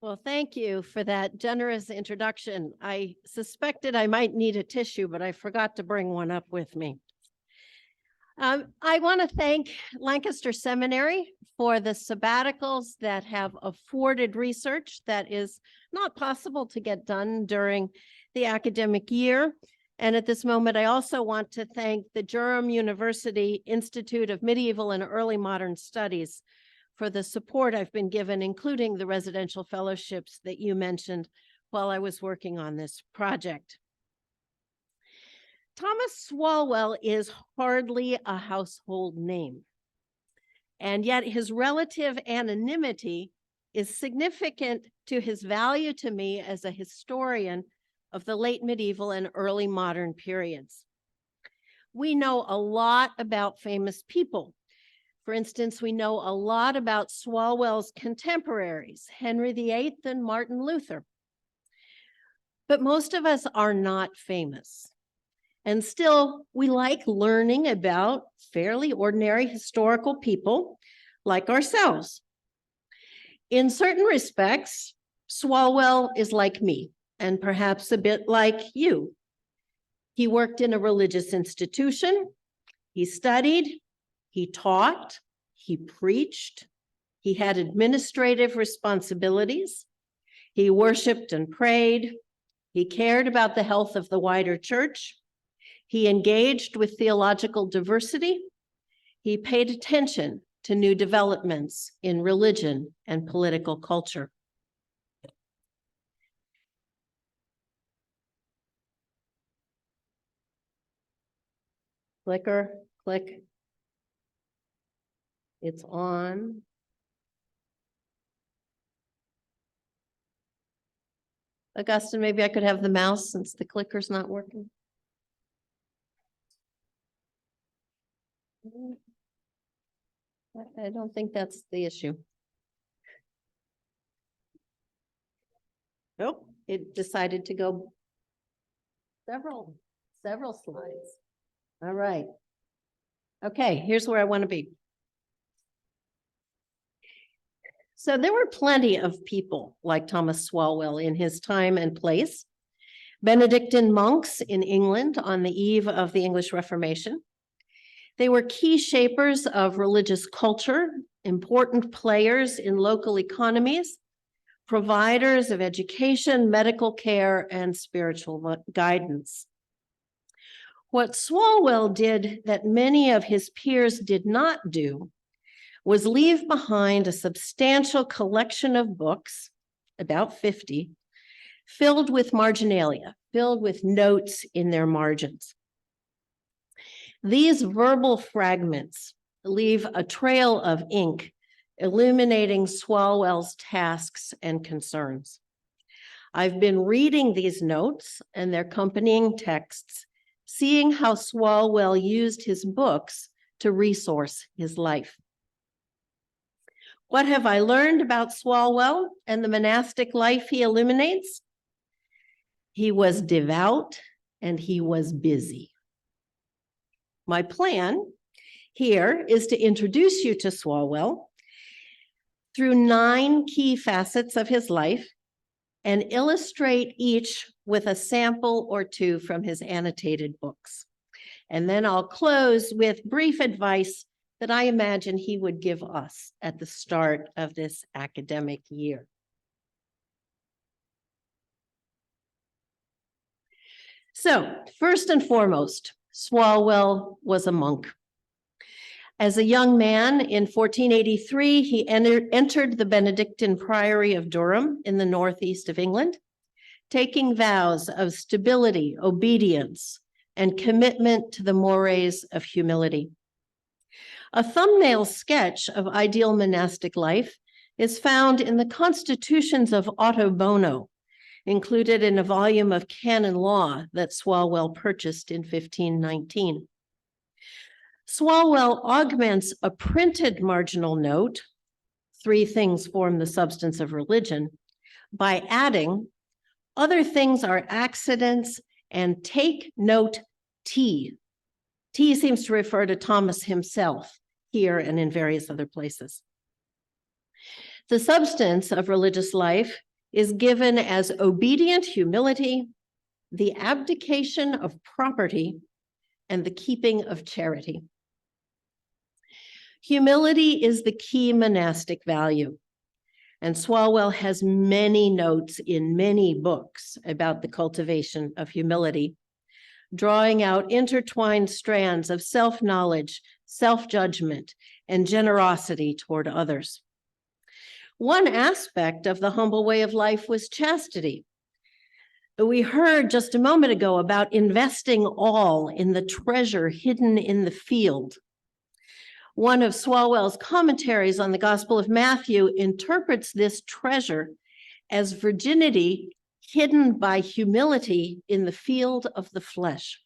Well, thank you for that generous introduction. I suspected I might need a tissue, but I forgot to bring one up with me. I want to thank Lancaster Seminary for the sabbaticals that have afforded research that is not possible to get done during the academic year. And at this moment, I also want to thank the Durham University Institute of Medieval and Early Modern Studies for the support I've been given, including the residential fellowships that you mentioned while I was working on this project. Thomas Swalwell is hardly a household name, and yet his relative anonymity is significant to his value to me as a historian of the late medieval and early modern periods. We know a lot about famous people. For instance, we know a lot about Swalwell's contemporaries, Henry VIII and Martin Luther. But most of us are not famous. And still, we like learning about fairly ordinary historical people like ourselves. In certain respects, Swalwell is like me, and perhaps a bit like you. He worked in a religious institution, he studied, he taught, he preached, he had administrative responsibilities, he worshiped and prayed, he cared about the health of the wider church, he engaged with theological diversity, he paid attention to new developments in religion and political culture. Clicker, click. It's on. Augustine, maybe I could have the mouse since the clicker's not working. I don't think that's the issue. Nope, it decided to go several slides. All right. Okay, here's where I want to be. So there were plenty of people like Thomas Swalwell in his time and place. Benedictine monks in England on the eve of the English Reformation. They were key shapers of religious culture, important players in local economies, providers of education, medical care, and spiritual guidance. What Swalwell did that many of his peers did not do was leave behind a substantial collection of books, about 50, filled with marginalia, filled with notes in their margins. These verbal fragments leave a trail of ink illuminating Swalwell's tasks and concerns. I've been reading these notes and their accompanying texts, seeing how Swalwell used his books to resource his life. What have I learned about Swalwell and the monastic life he illuminates? He was devout and he was busy. My plan here is to introduce you to Swalwell through 9 key facets of his life and illustrate each with a sample or 2 from his annotated books. And then I'll close with brief advice that I imagine he would give us at the start of this academic year. So, first and foremost, Swalwell was a monk. As a young man in 1483, he entered the Benedictine Priory of Durham in the northeast of England, taking vows of stability, obedience, and commitment to the mores of humility. A thumbnail sketch of ideal monastic life is found in the Constitutions of Otto Bono, included in a volume of canon law that Swalwell purchased in 1519. Swalwell augments a printed marginal note, 3 things form the substance of religion, by adding, other things are accidents, and take note T. T seems to refer to Thomas himself here and in various other places. The substance of religious life is given as obedient humility, the abdication of property, and the keeping of charity. Humility is the key monastic value, and Swalwell has many notes in many books about the cultivation of humility, drawing out intertwined strands of self-knowledge, self-judgment, and generosity toward others. One aspect of the humble way of life was chastity. We heard just a moment ago about investing all in the treasure hidden in the field. One of Swalwell's commentaries on the Gospel of Matthew interprets this treasure as virginity hidden by humility in the field of the flesh,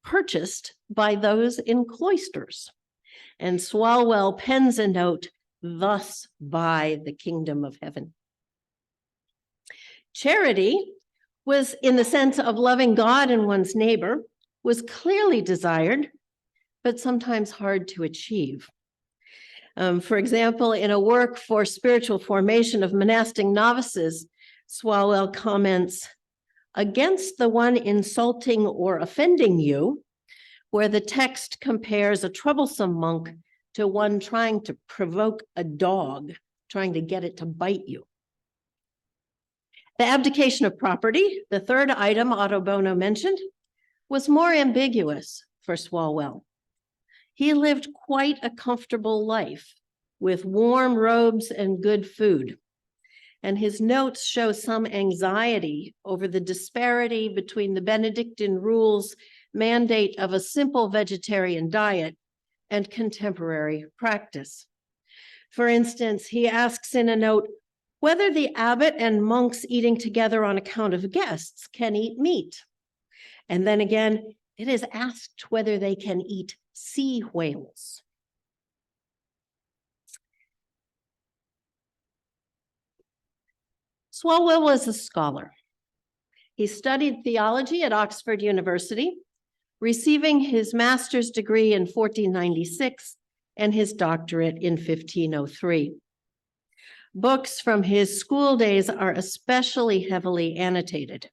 purchased by those in cloisters. And Swalwell pens a note, thus buy the kingdom of heaven. Charity was, in the sense of loving God and one's neighbor, was clearly desired, but sometimes hard to achieve. For example, in a work for spiritual formation of monastic novices, Swalwell comments, against the one insulting or offending you, where the text compares a troublesome monk to one trying to provoke a dog, trying to get it to bite you. The abdication of property, the third item Otto Bono mentioned, was more ambiguous for Swalwell. He lived quite a comfortable life with warm robes and good food. And his notes show some anxiety over the disparity between the Benedictine rules mandate of a simple vegetarian diet and contemporary practice. For instance, he asks in a note whether the abbot and monks eating together on account of guests can eat meat. And then again, it is asked whether they can eat sea whales. Swalwell was a scholar. He studied theology at Oxford University, receiving his master's degree in 1496 and his doctorate in 1503. Books from his school days are especially heavily annotated,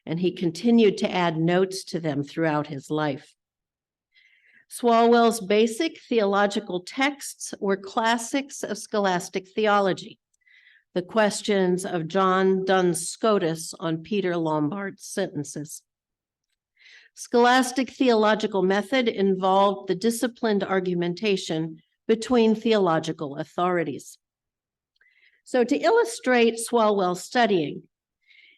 and he continued to add notes to them throughout his life. Swalwell's basic theological texts were classics of scholastic theology, the questions of John Duns Scotus on Peter Lombard's sentences. Scholastic theological method involved the disciplined argumentation between theological authorities. So to illustrate Swalwell's studying,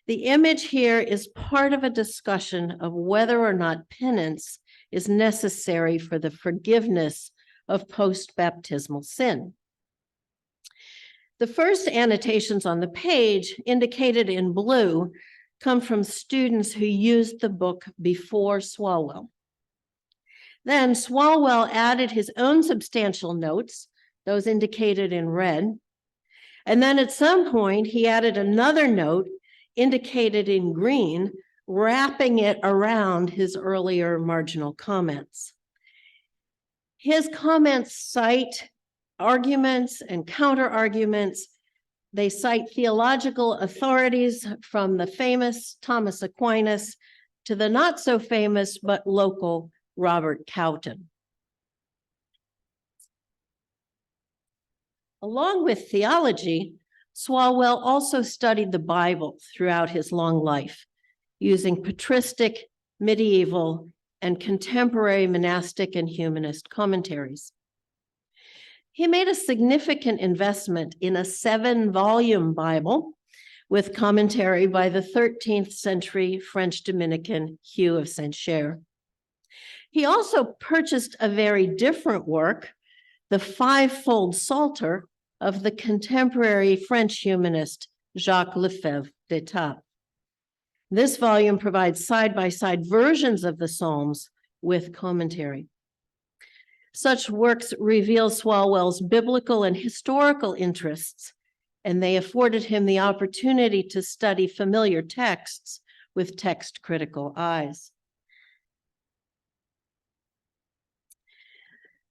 the image here is part of a discussion of whether or not penance is necessary for the forgiveness of post-baptismal sin. The first annotations on the page, indicated in blue, come from students who used the book before Swalwell. Then Swalwell added his own substantial notes, those indicated in red. And then at some point, he added another note indicated in green, wrapping it around his earlier marginal comments. His comments cite arguments and counter-arguments. They cite theological authorities from the famous Thomas Aquinas to the not so famous but local Robert Cowton. Along with theology, Swalwell also studied the Bible throughout his long life, using patristic, medieval, and contemporary monastic and humanist commentaries. He made a significant investment in a 7-volume Bible with commentary by the 13th century French Dominican Hugh of Saint-Cher. He also purchased a very different work, the 5-fold Psalter of the contemporary French humanist Jacques Lefebvre d'Etaples. This volume provides side-by-side versions of the Psalms with commentary. Such works reveal Swalwell's biblical and historical interests, and they afforded him the opportunity to study familiar texts with text-critical eyes.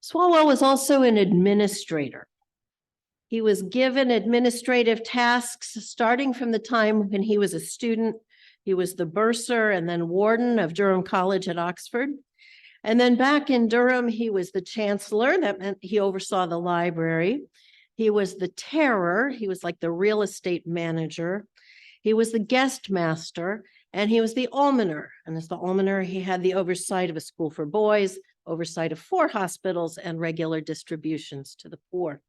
Swalwell was also an administrator. He was given administrative tasks starting from the time when he was a student. He was the bursar and then warden of Durham College at Oxford. And then back in Durham, he was the chancellor. That meant he oversaw the library. He was the terror. He was like the real estate manager. He was the guest master, and he was the almoner. And as the almoner, he had the oversight of a school for boys, oversight of 4 hospitals, and regular distributions to the poor.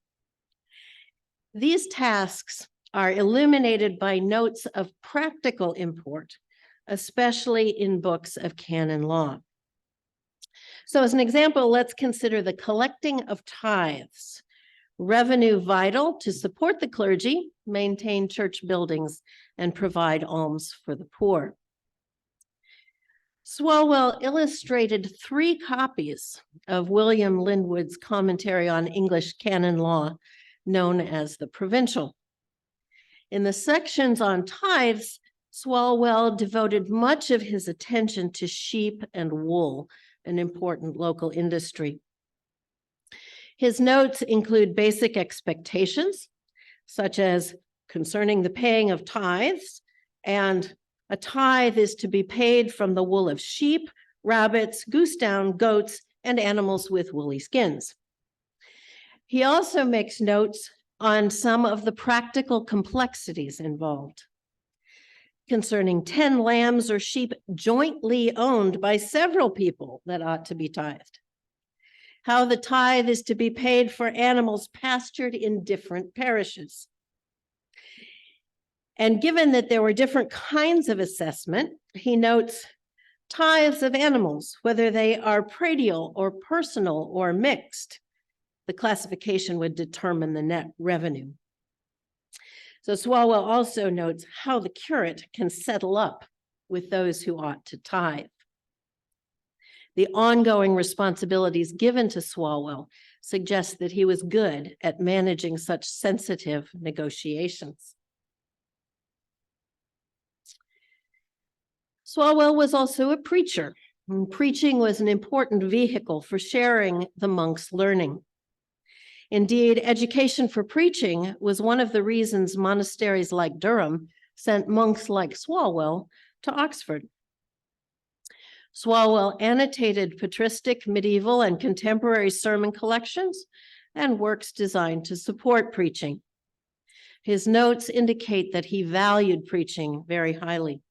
These tasks are illuminated by notes of practical import, especially in books of canon law. So as an example, let's consider the collecting of tithes, revenue vital to support the clergy, maintain church buildings, and provide alms for the poor. Swalwell illustrated 3 copies of William Linwood's commentary on English canon law, known as the Provincial. In the sections on tithes, Swalwell devoted much of his attention to sheep and wool, an important local industry. His notes include basic expectations, such as concerning the paying of tithes, and a tithe is to be paid from the wool of sheep, rabbits, goose down, goats, and animals with woolly skins. He also makes notes on some of the practical complexities involved. Concerning 10 lambs or sheep jointly owned by several people that ought to be tithed. How the tithe is to be paid for animals pastured in different parishes. And given that there were different kinds of assessment, he notes tithes of animals, whether they are pradial or personal or mixed. The classification would determine the net revenue. So Swalwell also notes how the curate can settle up with those who ought to tithe. The ongoing responsibilities given to Swalwell suggest that he was good at managing such sensitive negotiations. Swalwell was also a preacher, and preaching was an important vehicle for sharing the monks' learning. Indeed, education for preaching was one of the reasons monasteries like Durham sent monks like Swalwell to Oxford. Swalwell annotated patristic, medieval, and contemporary sermon collections and works designed to support preaching. His notes indicate that he valued preaching very highly.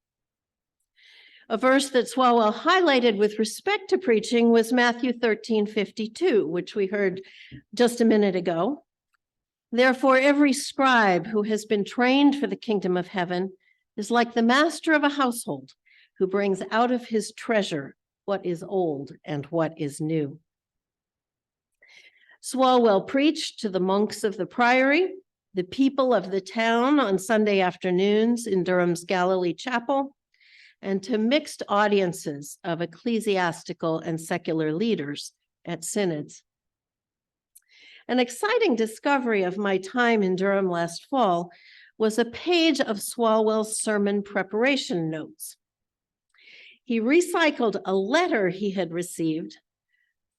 A verse that Swalwell highlighted with respect to preaching was Matthew 13:52, which we heard just a minute ago. Therefore, every scribe who has been trained for the kingdom of heaven is like the master of a household who brings out of his treasure what is old and what is new. Swalwell preached to the monks of the priory, the people of the town on Sunday afternoons in Durham's Galilee Chapel, and to mixed audiences of ecclesiastical and secular leaders at synods. An exciting discovery of my time in Durham last fall was a page of Swalwell's sermon preparation notes. He recycled a letter he had received,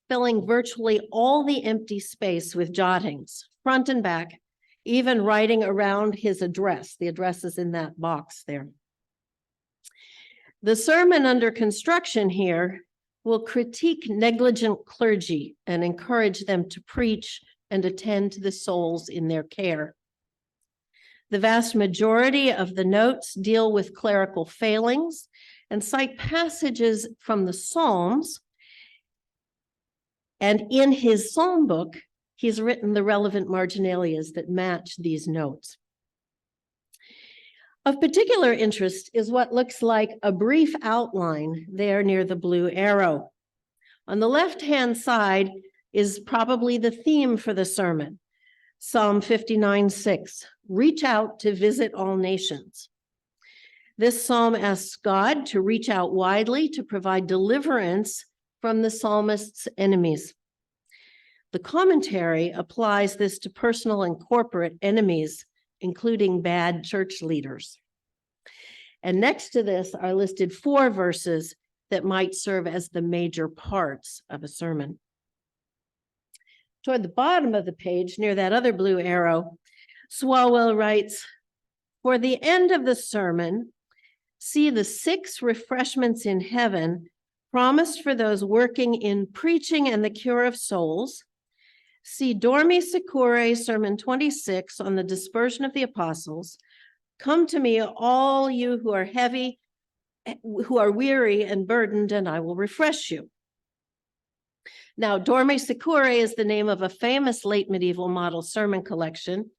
filling virtually all the empty space with jottings, front and back, even writing around his address. The address is in that box there. The sermon under construction here will critique negligent clergy and encourage them to preach and attend to the souls in their care. The vast majority of the notes deal with clerical failings and cite passages from the Psalms. And in his psalm book, he's written the relevant marginalias that match these notes. Of particular interest is what looks like a brief outline there near the blue arrow. On the left-hand side is probably the theme for the sermon, Psalm 59:6, reach out to visit all nations. This psalm asks God to reach out widely to provide deliverance from the psalmist's enemies. The commentary applies this to personal and corporate enemies, including bad church leaders. And next to this are listed 4 verses that might serve as the major parts of a sermon. Toward the bottom of the page, near that other blue arrow, Swalwell writes, "For the end of the sermon, see the 6 refreshments in heaven promised for those working in preaching and the cure of souls. See Dormi Secure, Sermon 26 on the dispersion of the apostles. Come to me, all you who are heavy, who are weary and burdened, and I will refresh you." Now, Dormi Secure is the name of a famous late medieval model sermon collection,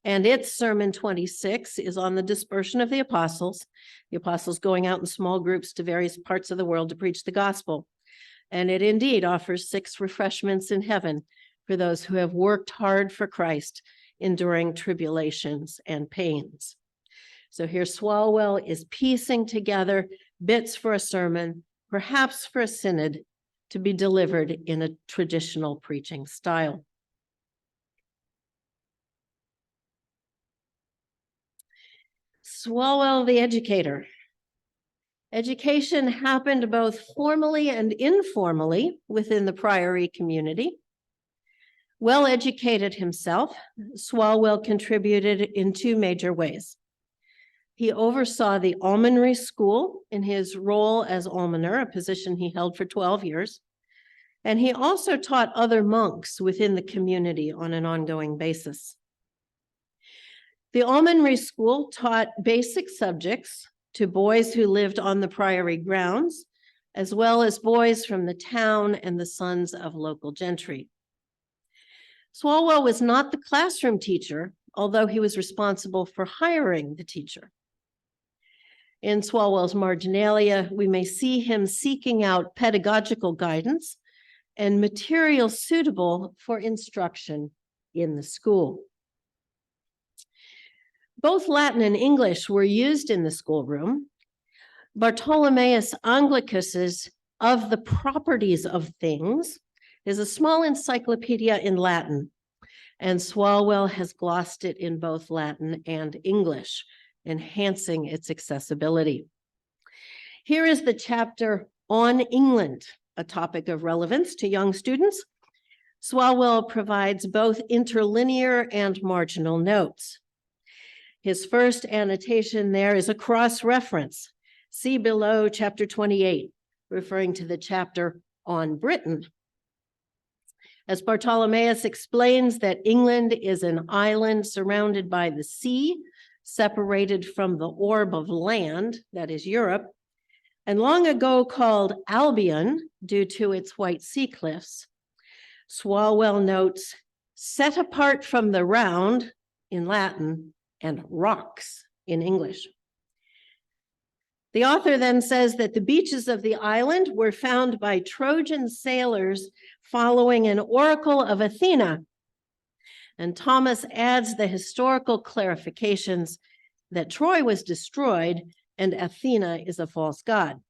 and its Sermon 26 is on the dispersion of the apostles going out in small groups to various parts of the world to preach the gospel. And it indeed offers 6 refreshments in heaven for those who have worked hard for Christ, enduring tribulations and pains. So here Swalwell is piecing together bits for a sermon, perhaps for a synod, to be delivered in a traditional preaching style. Swalwell the educator. Education happened both formally and informally within the priory community. Well educated himself, Swalwell contributed in 2 major ways. He oversaw the almonry school in his role as almoner, a position he held for 12 years. And he also taught other monks within the community on an ongoing basis. The almonry school taught basic subjects to boys who lived on the priory grounds, as well as boys from the town and the sons of local gentry. Swalwell was not the classroom teacher, although he was responsible for hiring the teacher. In Swalwell's marginalia, we may see him seeking out pedagogical guidance and material suitable for instruction in the school. Both Latin and English were used in the schoolroom. Bartholomeus Anglicus's Of the Properties of Things is a small encyclopedia in Latin, and Swalwell has glossed it in both Latin and English, enhancing its accessibility. Here is the chapter on England, a topic of relevance to young students. Swalwell provides both interlinear and marginal notes. His first annotation there is a cross-reference. See below chapter 28, referring to the chapter on Britain. As Bartholomeus explains that England is an island surrounded by the sea, separated from the orb of land, that is Europe, and long ago called Albion due to its white sea cliffs, Swalwell notes, set apart from the round in Latin and rocks in English. The author then says that the beaches of the island were found by Trojan sailors following an oracle of Athena. And Thomas adds the historical clarifications that Troy was destroyed and Athena is a false god.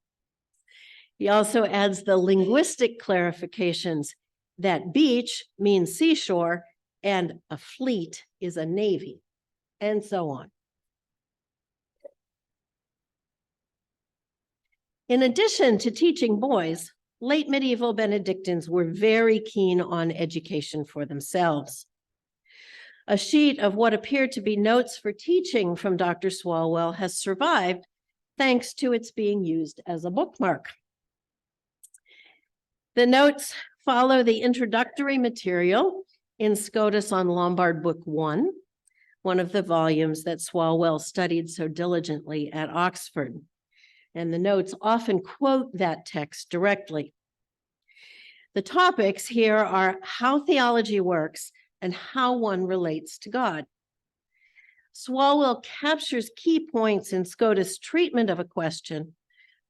He also adds the linguistic clarifications that beach means seashore and a fleet is a navy, and so on. In addition to teaching boys, late medieval Benedictines were very keen on education for themselves. A sheet of what appeared to be notes for teaching from Dr. Swalwell has survived thanks to its being used as a bookmark. The notes follow the introductory material in Scotus on Lombard Book 1, one of the volumes that Swalwell studied so diligently at Oxford. And the notes often quote that text directly. The topics here are how theology works and how one relates to God. Swalwell captures key points in Scotus' treatment of a question,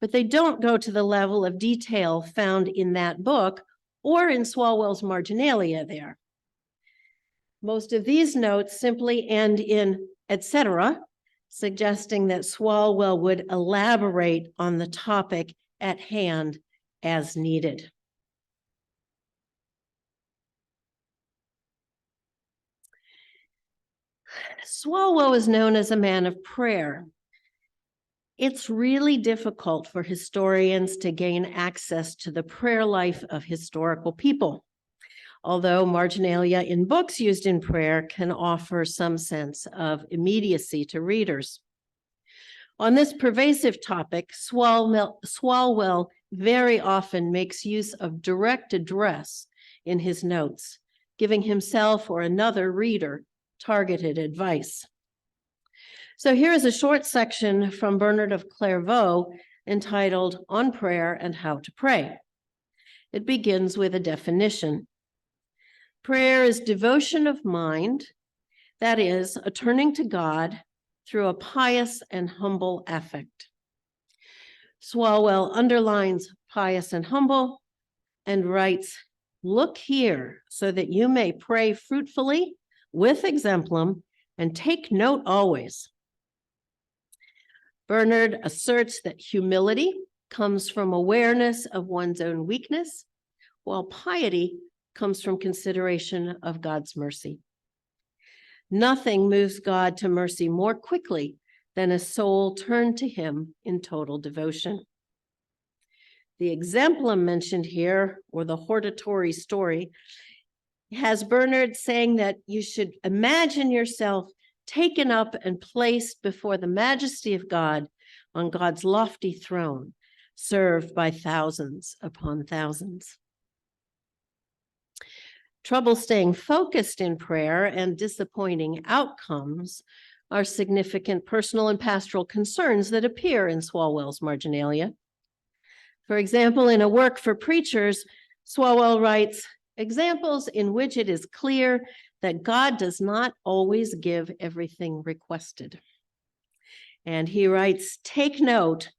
but they don't go to the level of detail found in that book or in Swalwell's marginalia there. Most of these notes simply end in etc., suggesting that Swalwell would elaborate on the topic at hand as needed. Swalwell is known as a man of prayer. It's really difficult for historians to gain access to the prayer life of historical people. although marginalia in books used in prayer can offer some sense of immediacy to readers. On this pervasive topic, Swalwell very often makes use of direct address in his notes, giving himself or another reader targeted advice. So here is a short section from Bernard of Clairvaux entitled On Prayer and How to Pray. It begins with a definition. Prayer is devotion of mind, that is, a turning to God through a pious and humble affect. Swalwell underlines pious and humble and writes, look here so that you may pray fruitfully with exemplum and take note always. Bernard asserts that humility comes from awareness of one's own weakness, while piety comes from consideration of God's mercy. Nothing moves God to mercy more quickly than a soul turned to him in total devotion. The exemplum mentioned here, or the hortatory story, has Bernard saying that you should imagine yourself taken up and placed before the majesty of God on God's lofty throne, served by thousands upon thousands. Trouble staying focused in prayer and disappointing outcomes are significant personal and pastoral concerns that appear in Swalwell's marginalia. For example, in a work for preachers, Swalwell writes, examples in which it is clear that God does not always give everything requested. And he writes, take note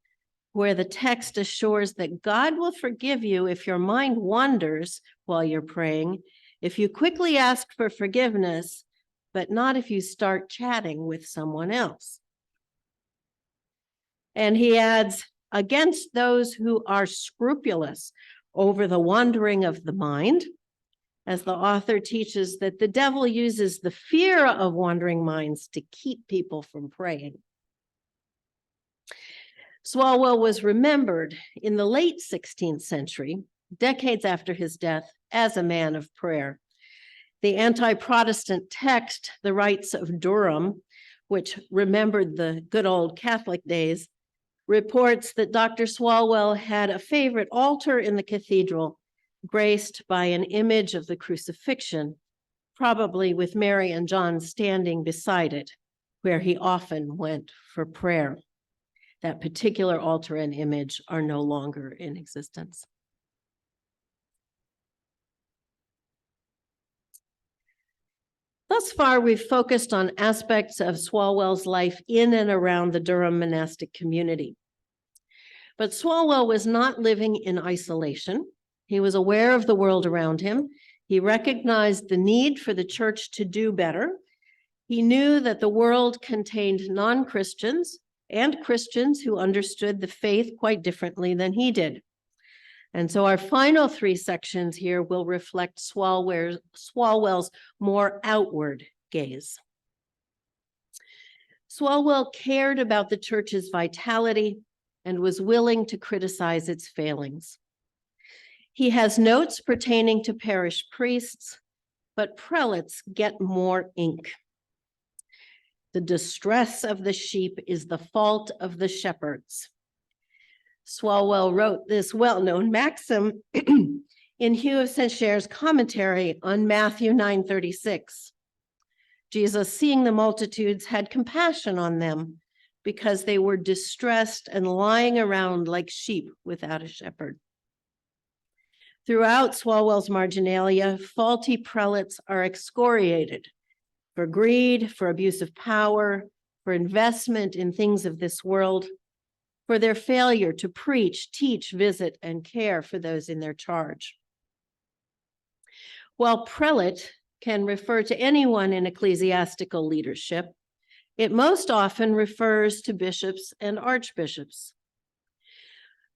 where the text assures that God will forgive you if your mind wanders while you're praying, if you quickly ask for forgiveness, but not if you start chatting with someone else. And he adds, against those who are scrupulous over the wandering of the mind, as the author teaches that the devil uses the fear of wandering minds to keep people from praying. Swalwell was remembered in the late 16th century, decades after his death, as a man of prayer. The anti-Protestant text, The Rites of Durham, which remembered the good old Catholic days, reports that Dr. Swalwell had a favorite altar in the cathedral, graced by an image of the crucifixion, probably with Mary and John standing beside it, where he often went for prayer. That particular altar and image are no longer in existence. Thus far, we've focused on aspects of Swalwell's life in and around the Durham monastic community. But Swalwell was not living in isolation. He was aware of the world around him. He recognized the need for the church to do better. He knew that the world contained non-Christians and Christians who understood the faith quite differently than he did. And so our final three sections here will reflect Swalwell's more outward gaze. Swalwell cared about the church's vitality and was willing to criticize its failings. He has notes pertaining to parish priests, but prelates get more ink. The distress of the sheep is the fault of the shepherds. Swalwell wrote this well-known maxim in Hugh of St. Cher's commentary on Matthew 9:36. Jesus, seeing the multitudes, had compassion on them because they were distressed and lying around like sheep without a shepherd. Throughout Swalwell's marginalia, faulty prelates are excoriated for greed, for abuse of power, for investment in things of this world, for their failure to preach, teach, visit, and care for those in their charge. While prelate can refer to anyone in ecclesiastical leadership, it most often refers to bishops and archbishops.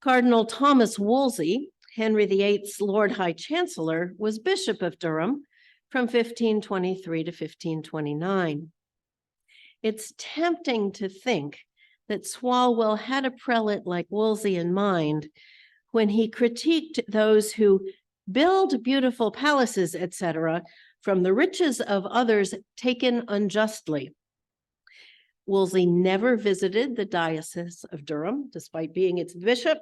Cardinal Thomas Wolsey, Henry VIII's Lord High Chancellor, was Bishop of Durham from 1523 to 1529. It's tempting to think that Swalwell had a prelate like Wolsey in mind when he critiqued those who build beautiful palaces, etc., from the riches of others taken unjustly. Wolsey never visited the Diocese of Durham, despite being its bishop,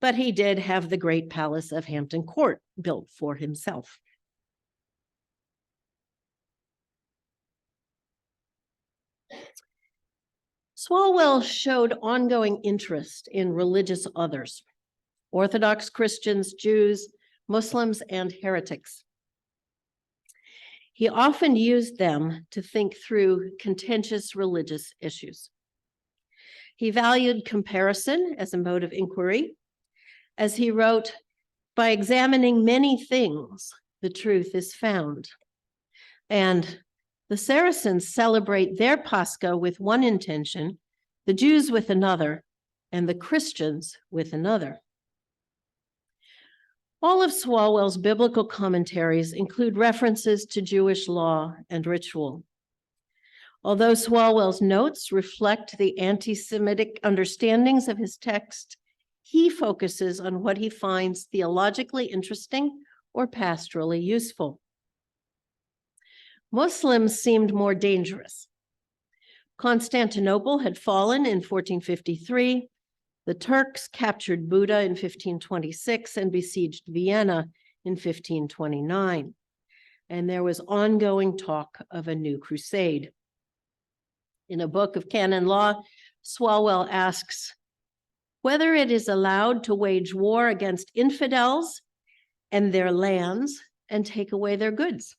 but he did have the great palace of Hampton Court built for himself. Swalwell showed ongoing interest in religious others, Orthodox Christians, Jews, Muslims, and heretics. He often used them to think through contentious religious issues. He valued comparison as a mode of inquiry. As he wrote, "By examining many things, the truth is found." And the Saracens celebrate their Pascha with one intention, the Jews with another, and the Christians with another. All of Swalwell's biblical commentaries include references to Jewish law and ritual. Although Swalwell's notes reflect the anti-Semitic understandings of his text, he focuses on what he finds theologically interesting or pastorally useful. Muslims seemed more dangerous. Constantinople had fallen in 1453. The Turks captured Buda in 1526 and besieged Vienna in 1529. And there was ongoing talk of a new crusade. In a book of canon law, Swalwell asks whether it is allowed to wage war against infidels and their lands and take away their goods.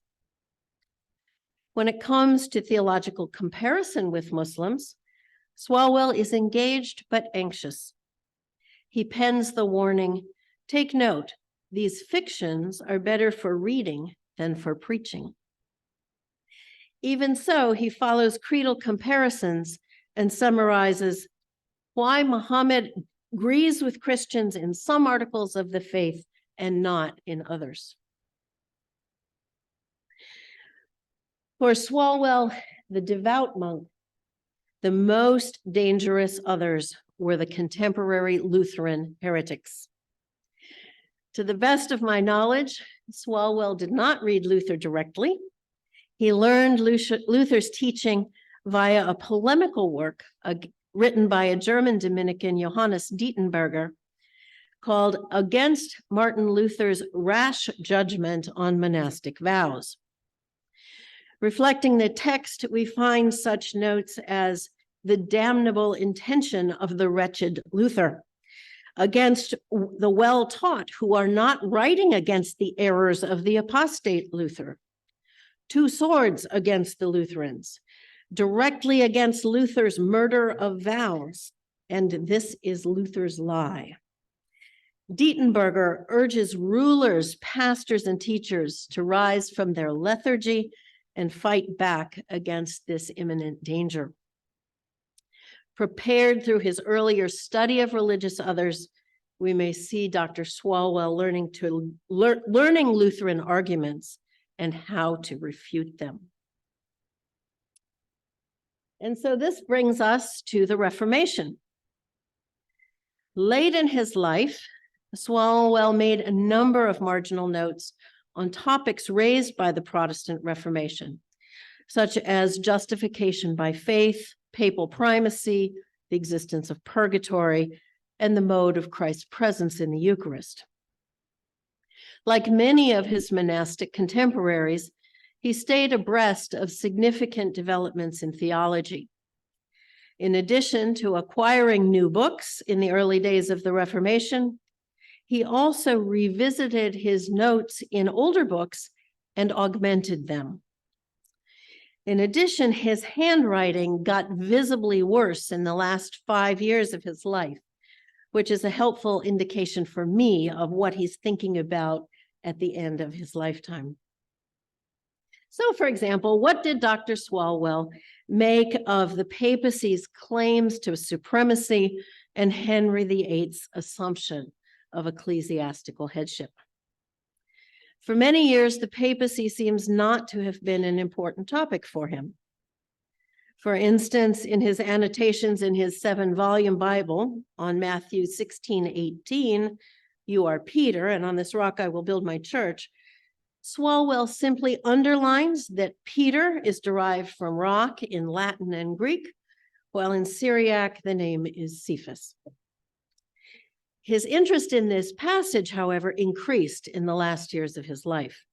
When it comes to theological comparison with Muslims, Swalwell is engaged but anxious. He pens the warning, "Take note, these fictions are better for reading than for preaching." Even so, he follows creedal comparisons and summarizes why Muhammad agrees with Christians in some articles of the faith and not in others. For Swalwell, the devout monk, the most dangerous others were the contemporary Lutheran heretics. To the best of my knowledge, Swalwell did not read Luther directly. He learned Luther's teaching via a polemical work written by a German Dominican, Johannes Diefenderfer, called "Against Martin Luther's Rash Judgment on Monastic Vows." Reflecting the text, we find such notes as the damnable intention of the wretched Luther against the well-taught who are not writing against the errors of the apostate Luther. Two swords against the Lutherans, directly against Luther's murder of vows, and this is Luther's lie. Diefenderfer urges rulers, pastors, and teachers to rise from their lethargy and fight back against this imminent danger. Prepared through his earlier study of religious others, we may see Dr. Swalwell learning Lutheran arguments and how to refute them. And so this brings us to the Reformation. Late in his life, Swalwell made a number of marginal notes on topics raised by the Protestant Reformation, such as justification by faith, papal primacy, the existence of purgatory, and the mode of Christ's presence in the Eucharist. Like many of his monastic contemporaries, he stayed abreast of significant developments in theology. In addition to acquiring new books in the early days of the Reformation, he also revisited his notes in older books and augmented them. In addition, his handwriting got visibly worse in the last 5 years of his life, which is a helpful indication for me of what he's thinking about at the end of his lifetime. So, for example, what did Dr. Swalwell make of the papacy's claims to supremacy and Henry VIII's assumption of ecclesiastical headship? For many years, the papacy seems not to have been an important topic for him. For instance, in his annotations in his 7-volume Bible on Matthew 16:18, "You are Peter, and on this rock I will build my church," Swalwell simply underlines that Peter is derived from rock in Latin and Greek, while in Syriac the name is Cephas. His interest in this passage, however, increased in the last years of his life.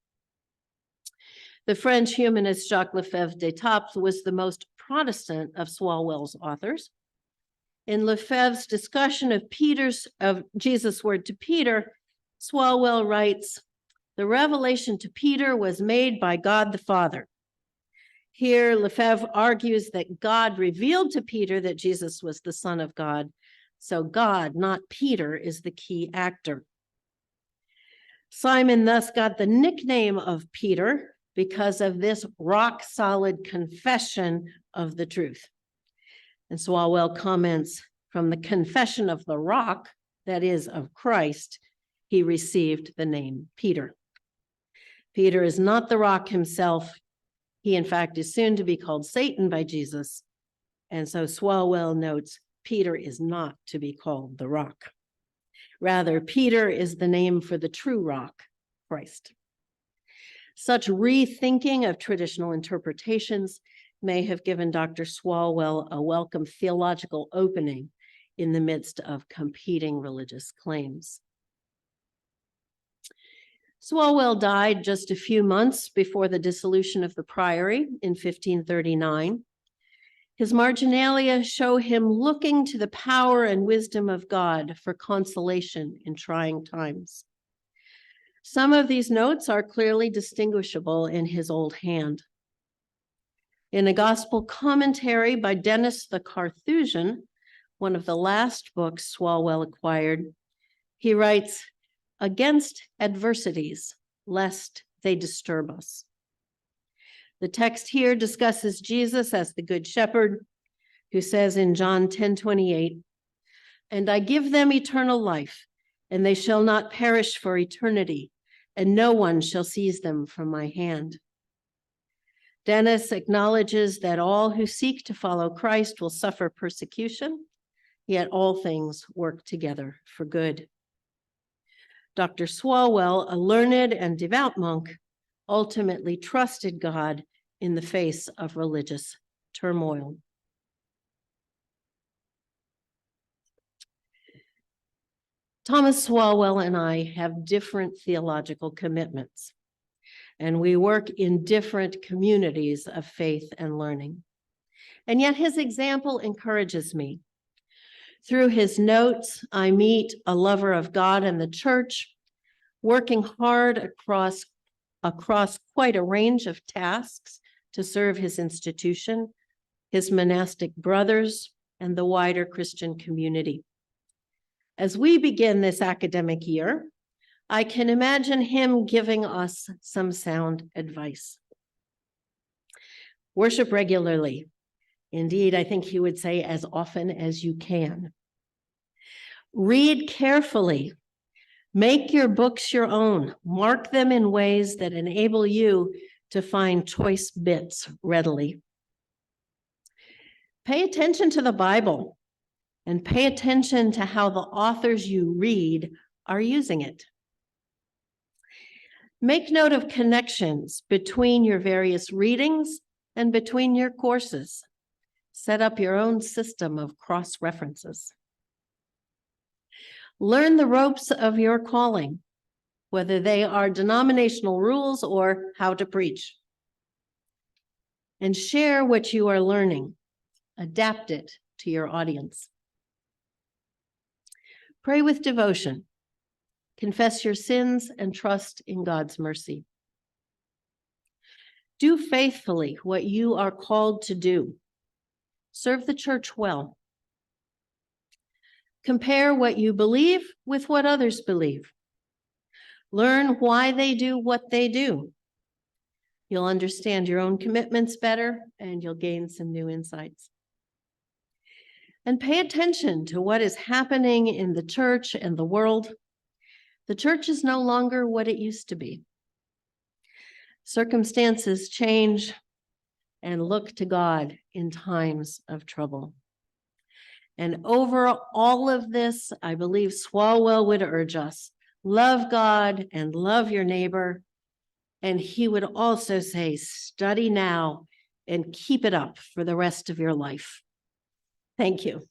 The French humanist Jacques Lefebvre d'Etaples was the most Protestant of Swalwell's authors. In Lefebvre's discussion of Jesus' word to Peter, Swalwell writes, "The revelation to Peter was made by God the Father." Here, Lefebvre argues that God revealed to Peter that Jesus was the Son of God. So God, not Peter, is the key actor. Simon thus got the nickname of Peter because of this rock-solid confession of the truth. And Swalwell comments, "From the confession of the rock, that is, of Christ, he received the name Peter." Peter is not the rock himself. He, in fact, is soon to be called Satan by Jesus. And so Swalwell notes, Peter is not to be called the rock. Rather, Peter is the name for the true rock, Christ. Such rethinking of traditional interpretations may have given Dr. Swalwell a welcome theological opening in the midst of competing religious claims. Swalwell died just a few months before the dissolution of the priory in 1539. His marginalia show him looking to the power and wisdom of God for consolation in trying times. Some of these notes are clearly distinguishable in his old hand. In a gospel commentary by Dennis the Carthusian, one of the last books Swalwell acquired, he writes, "Against adversities, lest they disturb us." The text here discusses Jesus as the Good Shepherd, who says in John 10:28, "And I give them eternal life, and they shall not perish for eternity, and no one shall seize them from my hand." Dennis acknowledges that all who seek to follow Christ will suffer persecution, yet all things work together for good. Dr. Swalwell, a learned and devout monk, ultimately trusted God in the face of religious turmoil. Thomas Swalwell and I have different theological commitments, and we work in different communities of faith and learning. And yet his example encourages me. Through his notes, I meet a lover of God and the church, working hard across quite a range of tasks to serve his institution, his monastic brothers, and the wider Christian community. As we begin this academic year, I can imagine him giving us some sound advice. Worship regularly. Indeed, I think he would say as often as you can. Read carefully. Make your books your own. Mark them in ways that enable you to find choice bits readily. Pay attention to the Bible and pay attention to how the authors you read are using it. Make note of connections between your various readings and between your courses. Set up your own system of cross-references. Learn the ropes of your calling, whether they are denominational rules or how to preach. And share what you are learning. Adapt it to your audience. Pray with devotion. Confess your sins and trust in God's mercy. Do faithfully what you are called to do. Serve the church well. Compare what you believe with what others believe. Learn why they do what they do. You'll understand your own commitments better, and you'll gain some new insights. And pay attention to what is happening in the church and the world. The church is no longer what it used to be. Circumstances change, and look to God in times of trouble. And over all of this, I believe Swalwell would urge us, love God and love your neighbor. And he would also say, study now and keep it up for the rest of your life. Thank you.